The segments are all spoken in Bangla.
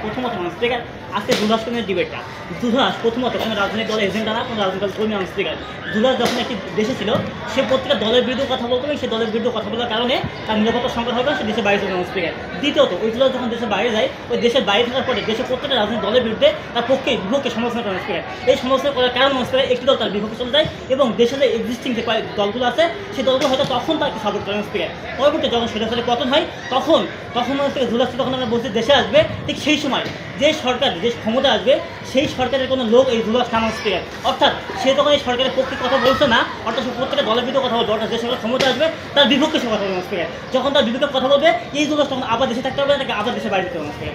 প্রথমত স্পিকার আজকে দুলাসকে নিয়ে ডিবেটটা দুলাস প্রথমত কোনো রাজনৈতিক দলের এজেন্ডা না, কোনো রাজনৈতিক দল কর্মী স্পিকার। দুলাস যখন একটি দেশে ছিল সে প্রত্যেকটা দলের বিরুদ্ধে কথা বলতো এবং সেই দলের বিরুদ্ধে কথা বলার কারণে তার নিরাপত্তা সংকট হবে, সে দেশের বাইরে চলে স্পিকার। দ্বিতীয়ত ওই দুলাস যখন দেশের বাইরে যায়, ওই দেশের বাইরে থাকার পরে দেশের প্রত্যেকটা রাজনৈতিক দলের বিরুদ্ধে তার পক্ষে বিপক্ষে সমালোচনা করেন স্পিকার। এই সমালোচনা করার কারণ স্পিকার একটি দল তার বিপক্ষে চলে যায় এবং দেশের যে এক্সিস্টিং যে দলগুলো আছে সেই দলগুলো হয়তো তখন তাকে সাপোর্ট করেন স্পিকার। পরবর্তী যখন সেটা পতন হয় তখন থেকে দুলাস যখন আমরা বলছি দেশে আসবে, ঠিক সেই সময় যে সরকার যে ক্ষমতা আসবে সেই সরকারের কোনো লোক এই দুলাস নাম স্পিকার, অর্থাৎ সে তখন এই সরকারের পক্ষে কথা বলছে না, অর্থাৎ সে প্রত্যেকের দলের বিরুদ্ধে কথা বলবে, অর্থাৎ যে সরকার ক্ষমতা আসবে তার বিপক্ষে সে কথা বলবে স্পিকার। যখন তার বিপক্ষে কথা বলবে এই দুলাস তখন আবার দেশে থাকতে হবে, তাকে আবার দেশে বাইরে যেতে হবে স্পিকার।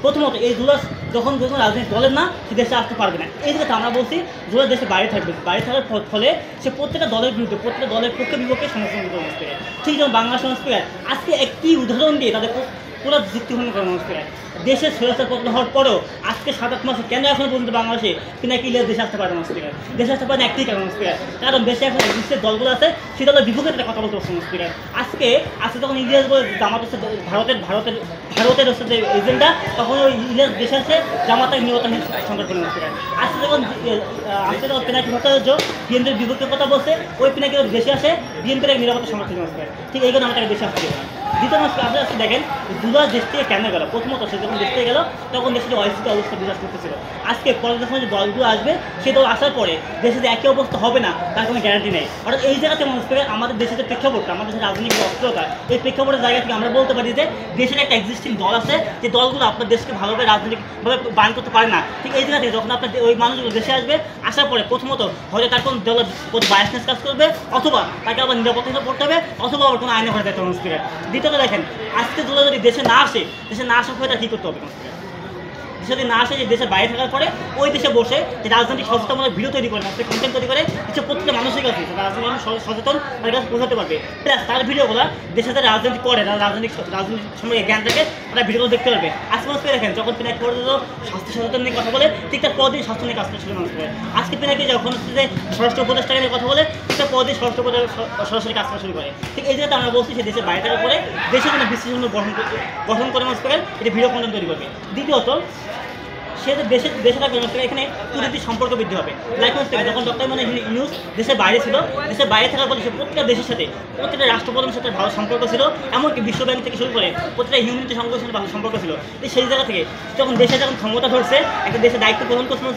প্রথমত এই দুলাস যখন রাজনৈতিক দলের না, সে দেশে আসতে পারবে না। এই দিকে আমরা বলছি দুলাস দেশে বাইরে থাকবে, বাইরে থাকার ফলে সে প্রত্যেকটা দলের বিরুদ্ধে প্রত্যেকটা দলের পক্ষে বিপক্ষে সমর্থন করবে স্পিকার। ঠিক যেমন বাংলা সংস্কার আজকে একটি উদাহরণ দিয়ে তাদের পুরো যুক্তিপূর্ণ করানো স্পিকার। দেশের স্বৈরাচার পতন হওয়ার পরেও আজকে 7-8 মাসে কেন এখনো পর্যন্ত বাংলাদেশে পিনাকি ইলিয়াস দেশে আসতে পারে না স্পিকার? দেশে আসতে পারে না একটি কারণ স্পিকার, কারণ দেশে এখন বিশ্বের দলগুলো আছে সেই দলের বিপক্ষে একটা কথা বলতে পারছে না স্পিকার। আজকে যখন ইলিয়াস বলে জামাত হচ্ছে ভারতের হচ্ছে যে এজেন্ডা, তখন ওই ইলিয়াস দেশে আসে জামাতের নিরতা সংকট করে স্পিকার। আজকে যখন পিনাকি ভট্টাচার্য বিএনপির বিপক্ষে কথা বলছে, ওই পিনাকি দেশে আসে বিএনপির এক নিরাপত্তা সংকট থেকে স্পিকার। ঠিক এই কারণে আমাকে দেশে আসতে দেবে না। দ্বিতীয় মাস আপনি আজকে দেখেন দুলাস দেশ থেকে কেন গেল। প্রথমত সে যখন দেশ থেকে গেল তখন দেশে যে অস্থিতি অবস্থা বিরাজ করতেছিল। আজকে পরে যখন যে দলগুলো আসবে সেই দল আসার পরে দেশে যে একই অবস্থা হবে না তার কোনো গ্যারান্টি নেই। অর্থাৎ এই জায়গাতে মনে করে আমাদের দেশের যে প্রেক্ষাপটটা, আমাদের দেশের রাজনৈতিক অস্থিরতা, এই প্রেক্ষাপটের জায়গা থেকে আমরা বলতে পারি যে দেশের একটা এক্সিস্টিং দল আছে, যে দলগুলো আপনার দেশকে ভালোভাবে রাজনৈতিকভাবে বান করতে পারে না। ঠিক এই জায়গা থেকে যখন আপনার ওই মানুষগুলো দেশে আসবে, আসার পরে প্রথমত হয়তো তার কোনো দলের বায়াসনেস কাজ করবে, অথবা তাকে আবার নিরাপত্তা পড়তে হবে, অথবা আবার কোনো আইনে ঘরে যেতে হবে স্পিকার। দ্বিতীয়ত দেখেন আজকে দুলাস যদি দেশে না আসে পরে তার কী করতে হবে? যদি না আসে যে দেশের বাইরে থাকার পরে ওই দেশে বসে যে রাজনৈতিক সচেতনতার ভিডিও তৈরি করে, কন্টেন্ট তৈরি করে কিছু প্রত্যেকটা মানুষের কাছে রাজনৈতিক সচেতন তার কাছে বোঝাতে পারবে। প্লাস তার ভিডিওগুলো দেশে যারা রাজনীতি করে, রাজনৈতিক সম্পর্কে জ্ঞান থাকে, তারা ভিডিওগুলো দেখতে পারবে। আজকে মানুষ দেখেন যখন পিনাকি পর্যন্ত স্বাস্থ্য সচেতন নিয়ে কথা বলে, ঠিক তার পরদিন স্বাস্থ্য নিয়ে কাজ করছিল মানুষ করে। আজকে পিনাকি যখন হচ্ছে যে স্বরাষ্ট্র উপদেষ্টা নিয়ে কথা বলে, তার পরদিন স্বরাষ্ট্র উপদেষ্টা সরাসরি কাজ করা শুরু করে। ঠিক এই জায়গাতে আমরা বলছি সে দেশের বাইরে থাকার পরে দেশের কোনো বিশ্লেষণ গঠন করে মানুষ করে এটা ভিডিও কন্টেন্ট তৈরি করবে। দ্বিতীয়ত সে দেশে থাকবে এখানে কুটির সম্পর্ক বৃদ্ধি হবে। লাইক থেকে যখন ডক্টর ইউনূস দেশের বাইরে ছিল, দেশের বাইরে থাকার পরে সে প্রত্যেকটা দেশের সাথে প্রত্যেকটা রাষ্ট্রপ্রধানের সাথে ভালো সম্পর্ক ছিল, এমনকি বিশ্বব্যাংক থেকে শুরু করে প্রত্যেকটা হিউম্যানিটি সংগঠনের সাথে ভালো সম্পর্ক ছিল। সেই জায়গা থেকে যখন যখন ক্ষমতা ধরছে, একটা দেশের দায়িত্ব গ্রহণ করছিল,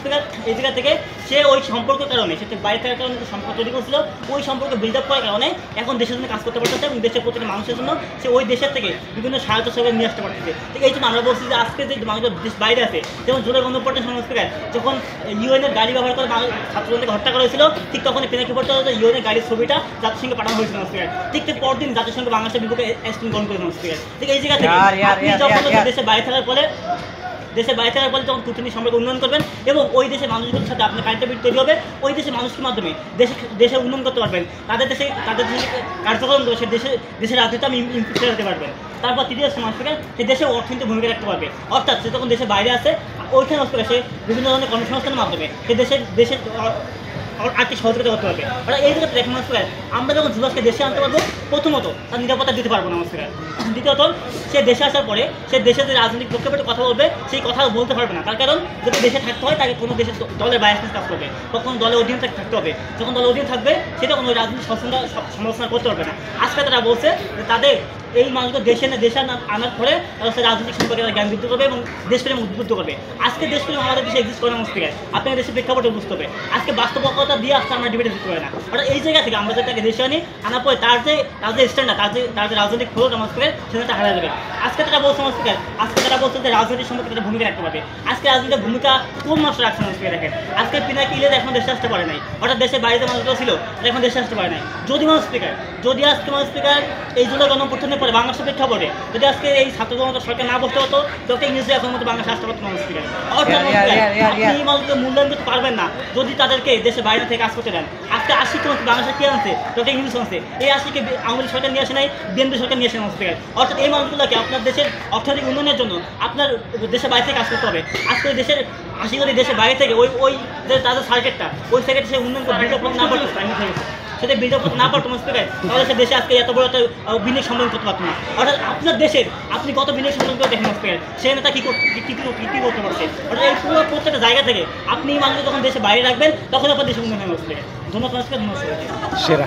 এই জায়গা থেকে সে ওই সম্পর্কের কারণে সে বাইরে থাকার কারণে সম্পর্ক তৈরি করছিল, ওই সম্পর্ক বিল্ড আপ করার কারণে এখন দেশের জন্য কাজ করতে পারতেছে এবং দেশের প্রত্যেকটা মানুষের জন্য সে ওই দেশের থেকে বিভিন্ন সহায়তা সেবা নিয়ে আসতে পারতেছে। ঠিক এই জন্য আমরা বলছি যে আজকে যে মানুষের দেশ বাইরে আছে, যেমন জুলাই গণঅভ্যুত্থান সংস্কার যখন ইউএনের গাড়ি ব্যবহার করে ছাত্রজনকে হত্যা করা হয়েছিল, ঠিক তখন পিনাকি ভট্টাচার্য ইউএনের গাড়ির ছবিটা জাতিসংঘে পাঠানো হয়েছিল স্পিকার। ঠিক পরদিন জাতিসংঘ বাংলাদেশের বিপক্ষে অ্যাকশন গ্রহণ করে স্পিকার। ঠিক এই জায়গা থেকে আপনি যখন দেশে বাইরে থাকার পরে যখন কূটনীতিক সম্পর্ক উন্নয়ন করবেন এবং ওই দেশের মানুষগুলোর সাথে আপনার কানেক্টিভিটি তৈরি হবে, ওই দেশের মানুষের মাধ্যমে দেশে উন্নয়ন করতে পারবেন, তাদের দেশে কার্যক্রম করে দেশের রাজনীতি আমি ইমপ্রুভ করতে পারবেন। তারপর তৃতীয় সমাজ থেকে সে দেশে অর্থনীতি ভূমিকা রাখতে পারবে, অর্থাৎ সে যখন দেশের বাইরে আসে ওইখানে সে বিভিন্ন ধরনের কর্মসংস্থানের মাধ্যমে সে দেশের আর্থিক সহযোগিতা করতে পারবে। এই জায়গাতে দেখেন নমস্কার, আমরা যখন যুবককে দেশে আনতে পারবো, প্রথমত তার নিরাপত্তা দিতে পারবো নমস্কার। দ্বিতীয়ত সে দেশে আসার পরে সে দেশের যে রাজনৈতিক প্রেক্ষাপটে কথা বলবে সেই কথা বলতে পারবে না, তার কারণ যদি দেশে থাকতে হয় তাকে কোনো দেশের দলের বায়াসনেস কাজ করবে, কখনো দলের অধীনে থাকতে হবে। যখন দলের অধীনে থাকবে সেটা কোনো রাজনৈতিক সমালোচনা করতে পারবে না। আজকে তারা বলছে যে তাদের এই মানুষকে দেশে আনার পরে তারা সে রাজনৈতিক সম্পর্কে জ্ঞান বৃদ্ধি করবে এবং দেশপ্রেম উদ্বুদ্ধ করবে। আজকে দেশপ্রেম আমাদের দেশে এক্সিস্ট করে নমস্কার, আপনার দেশের প্রেক্ষাপটে বুঝতে হবে। আজকে বাস্তবতা দিয়ে আসতে আমরা ডিবেটে দিতে পারি না। অর্থাৎ এই জায়গা থেকে আমরা তাকে দেশে আনার পরে তার যে স্ট্যান্ডার্ড, তার যে রাজনৈতিক খোঁজ নমস্কার সেটা হারা যাবে। আজকে তারা বলছে নমস্কার, তারা বলছে যে রাজনৈতিক সম্পর্কে তারা ভূমিকা রাখতে পারবে। আজকে রাজনৈতিক ভূমিকা কোন মাস্টার রাখছে নমস্কার দেখেন, আজকে পিনাকি ইলিয়াস এখন দেশে আসতে পারে নাই, অর্থাৎ দেশের বাইরে মানুষগুলো ছিল এখন দেশে আসতে পারে নাই। যদি স্পিকার এই জুলাই গণঅভ্যুত্থানের পরে বাংলাদেশের প্রেক্ষাপটে যদি আজকে এই ছাত্র জনতা সরকার না বসতে হতো, তোকে ইংরেজি এখন মতো বাংলাদেশে আসতে পারতো স্পিকার। অর্থাৎ আপনি এই মানুষকে মূল্যায়ন করতে পারবেন না যদি তাদেরকে দেশের বাইরে থেকে কাজ করতে দেন। আজকে 80 বাংলাদেশে কে আনছে, তোকে ইংলিশ আনছে, এই 80কে আওয়ামী লীগ সরকার নিয়ে আসে নাই, বিএনপি সরকার নিয়ে আসে স্পিকার। অর্থাৎ এই মানুষগুলোকে আপনার দেশের অর্থনৈতিক উন্নয়নের জন্য আপনার দেশের বাইরে থেকে কাজ করতে হবে। আজকে দেশের 80 কোটি দেশের বাইরে থেকে ওই যে তাদের সার্কেটটা, ওই সার্কেট সে উন্নয়ন করে না করতে সেটা বিল্ড আপ করতে না পারতো স্পিকার, তাহলে সে দেশে আজকে এত বড় একটা বিনিয়োগ সম্মেলন করতে পারতো না। অর্থাৎ আপনার দেশের আপনি কত বিনিয়োগ সম্মেলন করে দেখেন স্পিকার, সে নেতা কী করতে পারছে। অর্থাৎ এই পুরো প্রত্যেকটা জায়গা থেকে আপনি মানুষ যখন দেশে বাইরে রাখবেন তখন আপনার দেশে উন্নয়ন হবে স্পিকার। ধন্যবাদ, ধন্যবাদ। সেরা।